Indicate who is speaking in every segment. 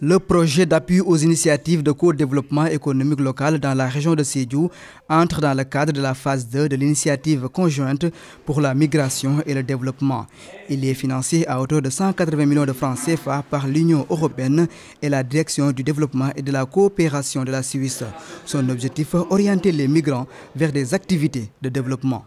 Speaker 1: Le projet d'appui aux initiatives de co-développement économique local dans la région de Sédhiou entre dans le cadre de la phase 2 de l'initiative conjointe pour la migration et le développement. Il est financé à hauteur de 180 millions de francs CFA par l'Union européenne et la Direction du développement et de la coopération de la Suisse. Son objectif, orienter les migrants vers des activités de développement.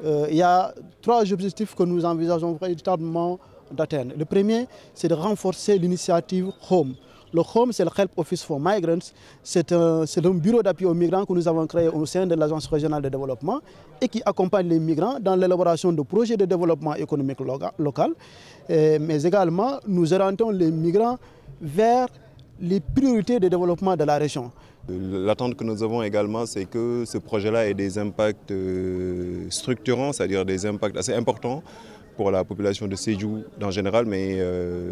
Speaker 2: Il y a 3 objectifs que nous envisageons véritablement d'atteindre. Le premier, c'est de renforcer l'initiative Home. Le Home, c'est le Help Office for Migrants. C'est un bureau d'appui aux migrants que nous avons créé au sein de l'Agence régionale de développement et qui accompagne les migrants dans l'élaboration de projets de développement économique local. Mais également, nous orientons les migrants vers les priorités de développement de la région.
Speaker 3: L'attente que nous avons également, c'est que ce projet-là ait des impacts structurants, c'est-à-dire des impacts assez importants pour la population de Sédhiou en général, mais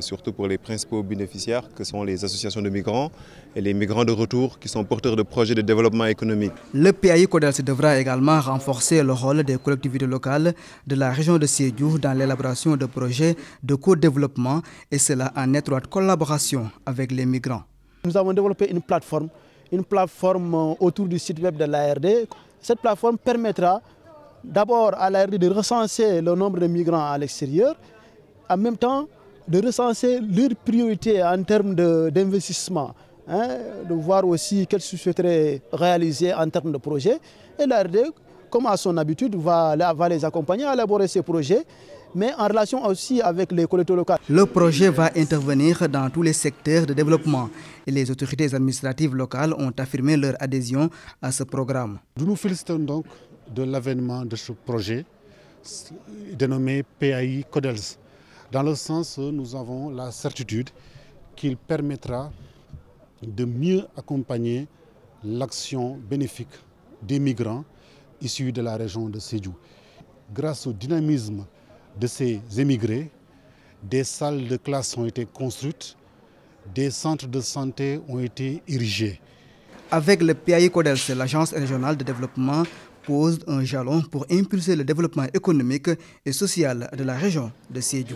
Speaker 3: surtout pour les principaux bénéficiaires que sont les associations de migrants et les migrants de retour qui sont porteurs de projets de développement économique.
Speaker 1: Le PAI CODELS devra également renforcer le rôle des collectivités locales de la région de Sédhiou dans l'élaboration de projets de co-développement et cela en étroite collaboration avec les migrants.
Speaker 2: Nous avons développé une plateforme autour du site web de l'ARD. Cette plateforme permettra d'abord à l'ARD de recenser le nombre de migrants à l'extérieur, en même temps de recenser leurs priorités en termes d'investissement, de voir aussi qu'elles souhaiteraient réaliser en termes de projets. Et l'ARD, comme à son habitude, va les accompagner à élaborer ces projets, mais en relation aussi avec les collectivités locales.
Speaker 1: Le projet va intervenir dans tous les secteurs de développement et les autorités administratives locales ont affirmé leur adhésion à ce programme.
Speaker 4: Nous nous félicitons donc de l'avènement de ce projet dénommé PAI CODELS, dans le sens où nous avons la certitude qu'il permettra de mieux accompagner l'action bénéfique des migrants issus de la région de Sédhiou. Grâce au dynamisme de ces émigrés, des salles de classe ont été construites, des centres de santé ont été érigés.
Speaker 1: Avec le PAI CODELS, l'Agence régionale de développement pose un jalon pour impulser le développement économique et social de la région de Sédhiou.